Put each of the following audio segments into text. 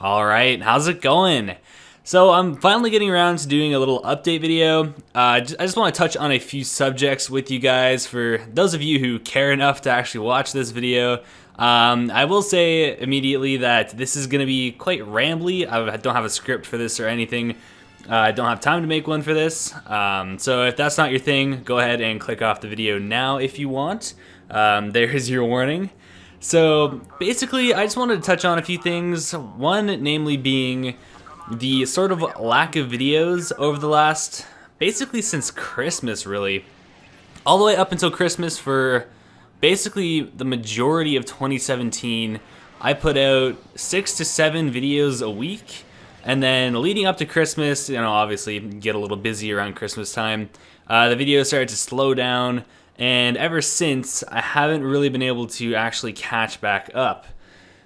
All right, how's it going? So I'm finally getting around to doing a little update video. I just want to touch on a few subjects with you guys for those of you who care enough to actually watch this video. I will say immediately that this is going to be quite rambly. I don't have a script for this or anything. I don't have time to make one for this. So if that's not your thing, go ahead and click off the video now if you want. There's your warning. So basically, I just wanted to touch on a few things. One, namely being the sort of lack of videos over the last, basically since Christmas really. All the way up until Christmas for basically the majority of 2017, I put out 6 to 7 videos a week. And then leading up to Christmas, obviously get a little busy around Christmas time. The videos started to slow down. And ever since, I haven't really been able to actually catch back up.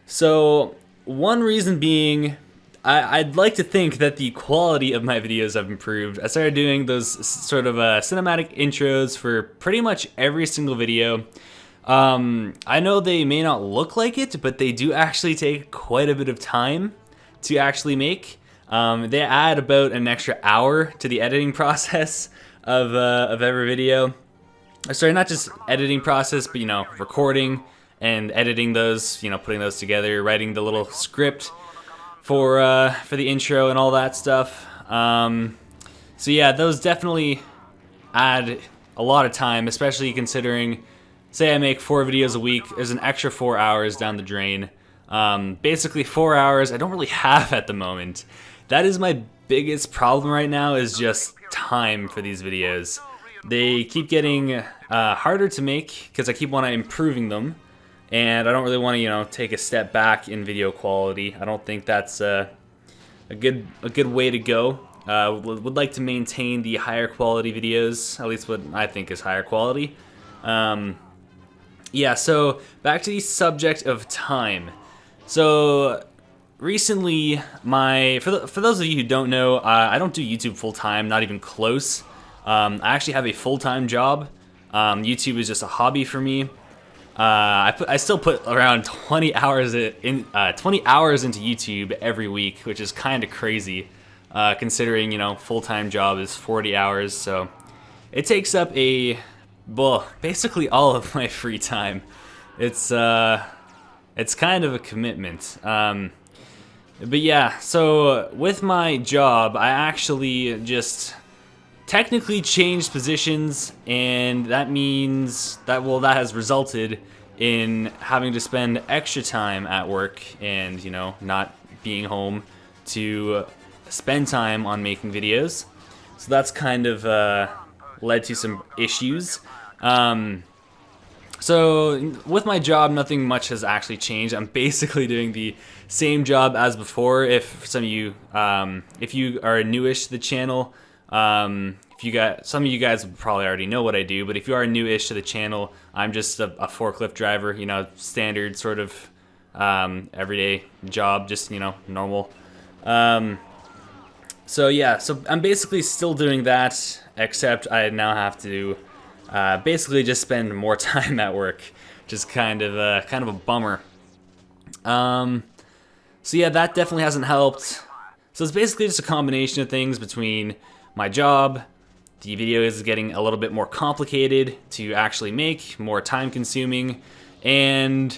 So one reason being, I'd like to think that the quality of my videos have improved. I started doing those sort of cinematic intros for pretty much every single video. I know they may not look like it, but they do actually take quite a bit of time to actually make. They add about an extra hour to the editing process of every video. Sorry, not just editing process, but recording and editing those, putting those together, writing the little script for the intro and all that stuff. So yeah, those definitely add a lot of time, especially considering, say I make 4 videos a week, there's an extra 4 hours down the drain. Basically 4 hours I don't really have at the moment. That is my biggest problem right now, is just time for these videos. They keep getting harder to make because I keep wanting improving them, and I don't really want to take a step back in video quality. I don't think that's a good way to go. Would like to maintain the higher quality videos, at least what I think is higher quality. Yeah, so back to the subject of time. So recently, for those of you who don't know, I don't do YouTube full time, not even close. I actually have a full-time job. YouTube is just a hobby for me. I still put around 20 hours into YouTube every week, which is kind of crazy, considering full-time job is 40 hours. So it takes up basically all of my free time. It's kind of a commitment. But yeah, so with my job, I actually just technically changed positions, and that means that has resulted in having to spend extra time at work and not being home to spend time on making videos. So that's kind of led to some issues. So with my job, nothing much has actually changed. I'm basically doing the same job as before. If some of you if you are newish to the channel, some of you guys would probably already know what I do, but if you are newish to the channel, I'm just a forklift driver, standard sort of everyday job, just normal. So yeah, so I'm basically still doing that, except I now have to basically just spend more time at work, which is kind of a bummer. So yeah, that definitely hasn't helped. So it's basically just a combination of things between my job, the video is getting a little bit more complicated to actually make, more time consuming, and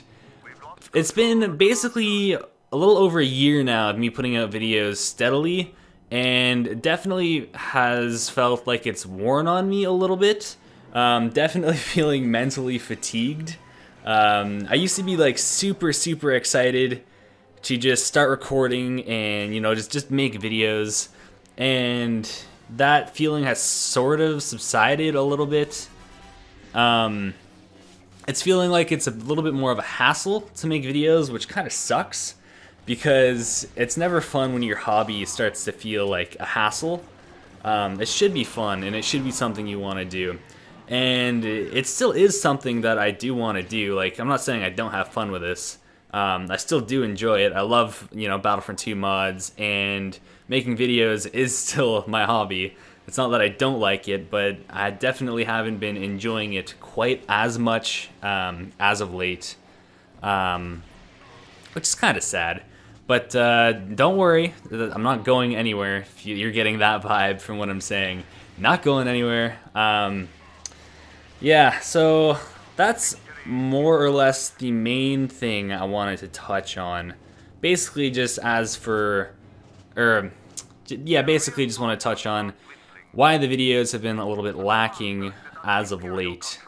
it's been basically a little over a year now of me putting out videos steadily, and it definitely has felt like it's worn on me a little bit. Definitely feeling mentally fatigued. I used to be like super excited to just start recording and just make videos, and that feeling has sort of subsided a little bit. It's feeling like it's a little bit more of a hassle to make videos, which kind of sucks, because it's never fun when your hobby starts to feel like a hassle. It should be fun, and it should be something you want to do. And it still is something that I do want to do. Like, I'm not saying I don't have fun with this. I still do enjoy it. I love, Battlefront 2 mods, and making videos is still my hobby. It's not that I don't like it, but I definitely haven't been enjoying it quite as much as of late, which is kind of sad. But don't worry, I'm not going anywhere. If you're getting that vibe from what I'm saying, not going anywhere. Yeah, so that's more or less the main thing I wanted to touch on. Basically, just as for, yeah, basically just want to touch on why the videos have been a little bit lacking as of late.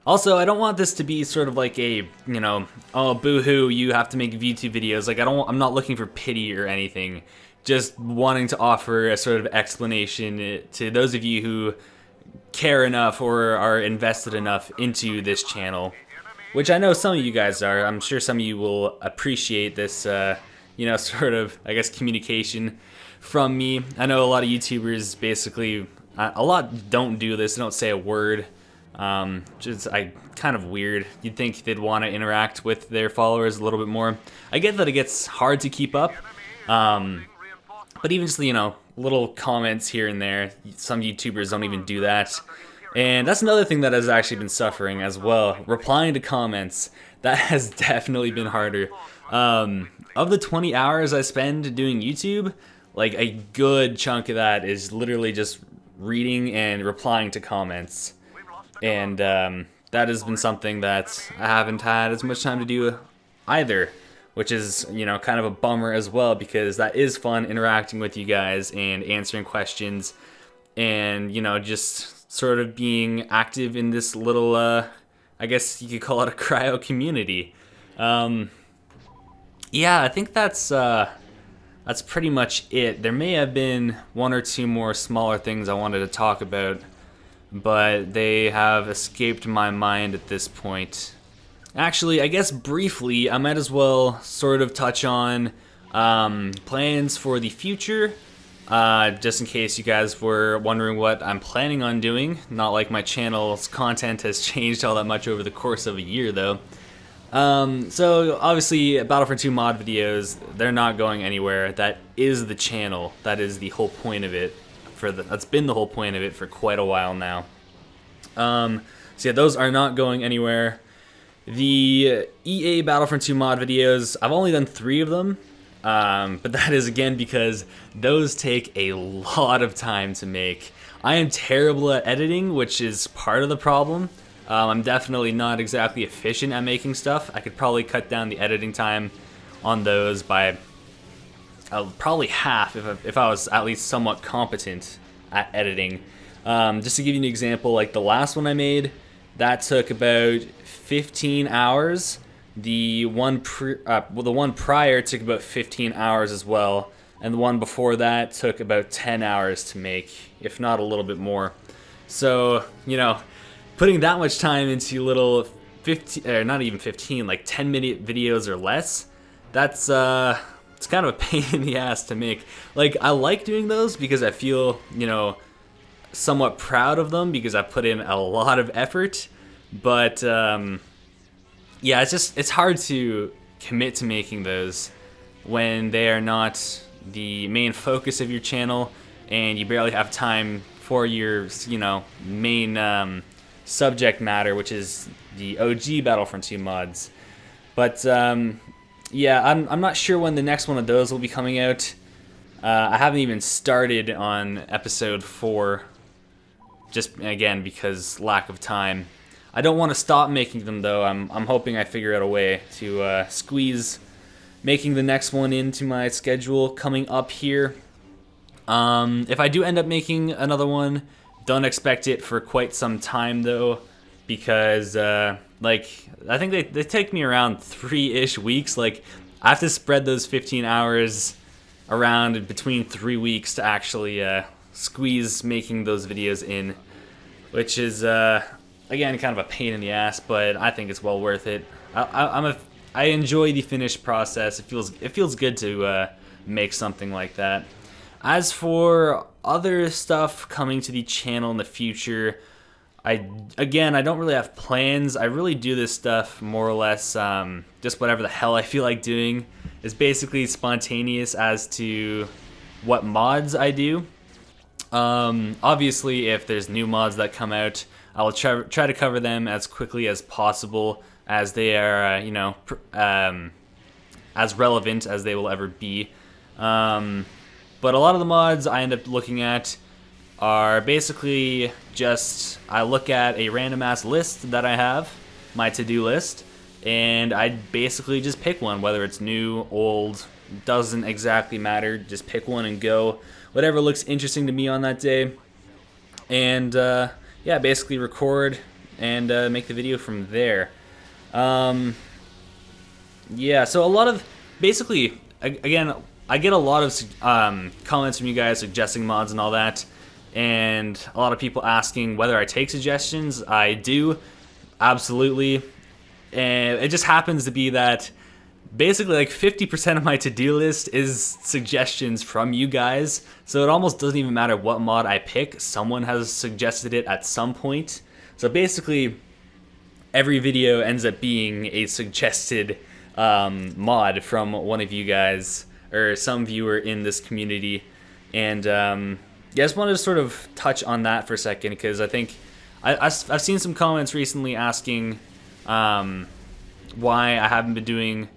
Also, I don't want this to be sort of like a, you know, oh, boo-hoo, you have to make YouTube videos. Like, I'm not looking for pity or anything. Just wanting to offer a sort of explanation to those of you who care enough or are invested enough into this channel, which I know some of you guys are. I'm sure some of you will appreciate this, you know, sort of, I guess, communication from me. I know a lot of YouTubers basically, a lot don't do this, they don't say a word. Just kind of weird. You'd think they'd want to interact with their followers a little bit more. I get that it gets hard to keep up, but even just, you know, little comments here and there, some YouTubers don't even do that. And that's another thing that has actually been suffering as well. Replying to comments, that has definitely been harder. Of the 20 hours I spend doing YouTube, like a good chunk of that is literally just reading and replying to comments. And that has been something that I haven't had as much time to do either, which is, you know, kind of a bummer as well, because that is fun, interacting with you guys and answering questions and, you know, just sort of being active in this little, I guess you could call it a cryo community. Yeah, I think that's pretty much it. There may have been one or two more smaller things I wanted to talk about, but they have escaped my mind at this point. Actually, I guess briefly, I might as well sort of touch on plans for the future, just in case you guys were wondering what I'm planning on doing. Not like my channel's content has changed all that much over the course of a year, though. So obviously, Battlefront 2 mod videos, they're not going anywhere. That is the channel. That is the whole point of it. That's been the whole point of it for quite a while now. So yeah, those are not going anywhere. The EA Battlefront 2 mod videos, I've only done 3 of them, but that is again because those take a lot of time to make. I am terrible at editing, which is part of the problem. I'm definitely not exactly efficient at making stuff. I could probably cut down the editing time on those by probably half if I was at least somewhat competent at editing. Just to give you an example, like the last one I made, that took about 15 hours. The one prior took about 15 hours as well, and the one before that took about 10 hours to make, if not a little bit more. So, you know, putting that much time into little 15, or not even 15, like 10-minute videos or less, that's it's kind of a pain in the ass to make. Like, I like doing those because I feel, you know, somewhat proud of them because I put in a lot of effort, but yeah, it's hard to commit to making those when they are not the main focus of your channel and you barely have time for your, you know, main subject matter, which is the OG Battlefront 2 mods. But yeah, I'm not sure when the next one of those will be coming out. I haven't even started on episode 4, just again because lack of time. I don't want to stop making them though. I'm hoping I figure out a way to squeeze making the next one into my schedule coming up here. If I do end up making another one, don't expect it for quite some time though, because like I think they take me around 3-ish weeks. Like I have to spread those 15 hours around between 3 weeks to actually squeeze making those videos in, which is again kind of a pain in the ass, but I think it's well worth it. I enjoy the finished process. It feels good to make something like that. As for other stuff coming to the channel in the future, I don't really have plans. I really do this stuff more or less just whatever the hell I feel like doing. It's basically spontaneous as to what mods I do. Obviously, if there's new mods that come out, I will try to cover them as quickly as possible. as they are, as relevant as they will ever be. But a lot of the mods I end up looking at are basically just, I look at a random ass list that I have, my to-do list, and I basically just pick one, whether it's new, old, doesn't exactly matter, just pick one and go. Whatever looks interesting to me on that day. And yeah, basically record and make the video from there. Yeah, so a lot of, basically, again, I get a lot of comments from you guys suggesting mods and all that, and a lot of people asking whether I take suggestions. I do, absolutely, and it just happens to be that basically like 50% of my to-do list is suggestions from you guys, so it almost doesn't even matter what mod I pick, someone has suggested it at some point. So basically, every video ends up being a suggested mod from one of you guys or some viewer in this community. And yeah, I just wanted to sort of touch on that for a second, because I think I've seen some comments recently asking why I haven't been doing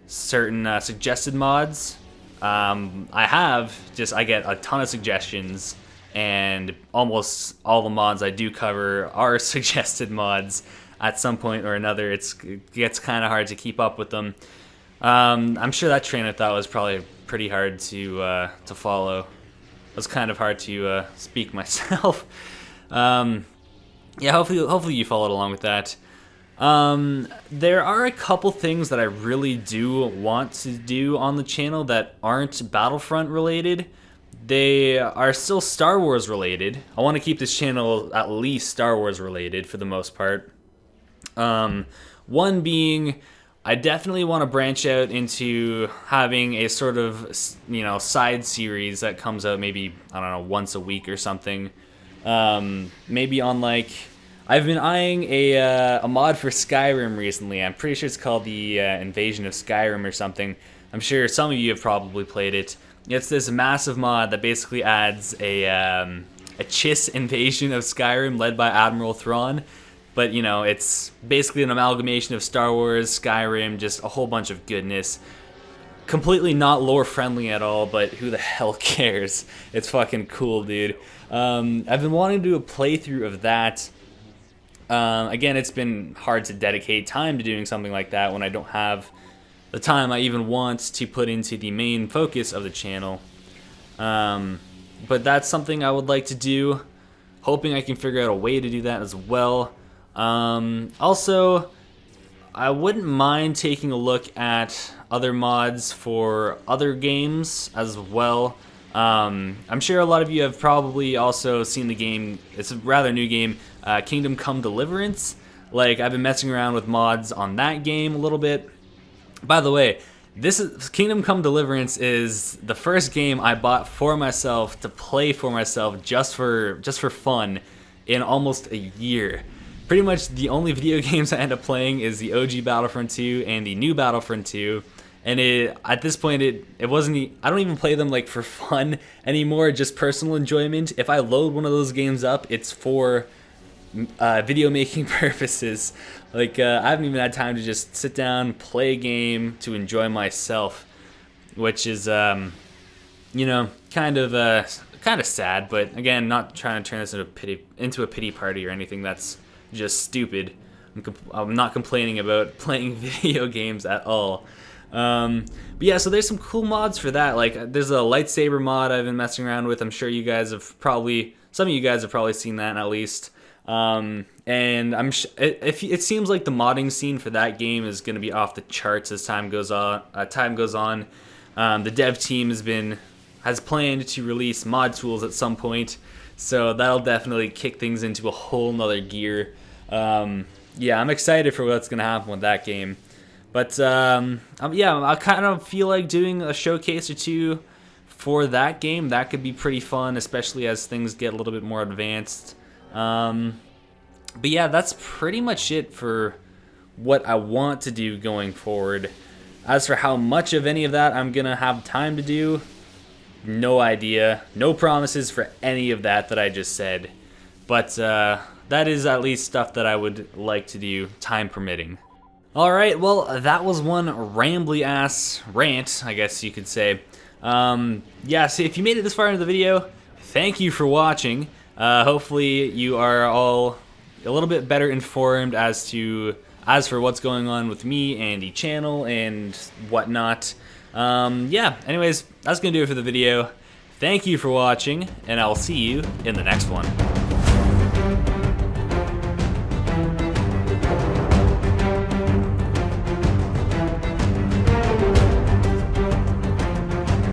certain suggested mods. I get a ton of suggestions, and almost all the mods I do cover are suggested mods at some point or another. It gets kind of hard to keep up with them. I'm sure that train of thought was probably pretty hard to follow. It was kind of hard to speak myself. Yeah, hopefully you followed along with that. There are a couple things that I really do want to do on the channel that aren't Battlefront related. They are still Star Wars related. I want to keep this channel at least Star Wars related for the most part. One being, I definitely want to branch out into having a sort of, side series that comes out maybe, I don't know, once a week or something. Maybe on like, I've been eyeing a mod for Skyrim recently. I'm pretty sure it's called the Invasion of Skyrim or something. I'm sure some of you have probably played it. It's this massive mod that basically adds a Chiss invasion of Skyrim led by Admiral Thrawn. But, it's basically an amalgamation of Star Wars, Skyrim, just a whole bunch of goodness. Completely not lore friendly at all, but who the hell cares? It's fucking cool, dude. I've been wanting to do a playthrough of that. Again, it's been hard to dedicate time to doing something like that when I don't have the time I even want to put into the main focus of the channel. But that's something I would like to do. Hoping I can figure out a way to do that as well. Also, I wouldn't mind taking a look at other mods for other games as well. I'm sure a lot of you have probably also seen the game. It's a rather new game, Kingdom Come Deliverance. Like, I've been messing around with mods on that game a little bit. By the way, this is Kingdom Come Deliverance is the first game I bought for myself to play for myself just for fun in almost a year. Pretty much the only video games I end up playing is the OG Battlefront 2 and the new Battlefront 2. And at this point, it wasn't. I don't even play them like for fun anymore, just personal enjoyment. If I load one of those games up, it's for video making purposes. Like I haven't even had time to just sit down, play a game to enjoy myself, which is kind of sad. But again, not trying to turn this into a pity party or anything. That's just stupid. I'm not complaining about playing video games at all. But yeah, so there's some cool mods for that. Like there's a lightsaber mod I've been messing around with. I'm sure you guys have some of you guys have probably seen that at least. And it seems like the modding scene for that game is going to be off the charts as time goes on. The dev team has planned to release mod tools at some point, so that'll definitely kick things into a whole nother gear. Yeah, I'm excited for what's going to happen with that game. But yeah, I kind of feel like doing a showcase or two for that game. That could be pretty fun, especially as things get a little bit more advanced. But yeah, that's pretty much it for what I want to do going forward. As for how much of any of that I'm going to have time to do, no idea. No promises for any of that I just said. But that is at least stuff that I would like to do, time permitting. Alright, well, that was one rambly ass rant, I guess you could say. Yeah, so if you made it this far into the video, thank you for watching. Hopefully you are all a little bit better informed as for what's going on with me and the channel and whatnot. Yeah, anyways, that's gonna do it for the video. Thank you for watching, and I'll see you in the next one.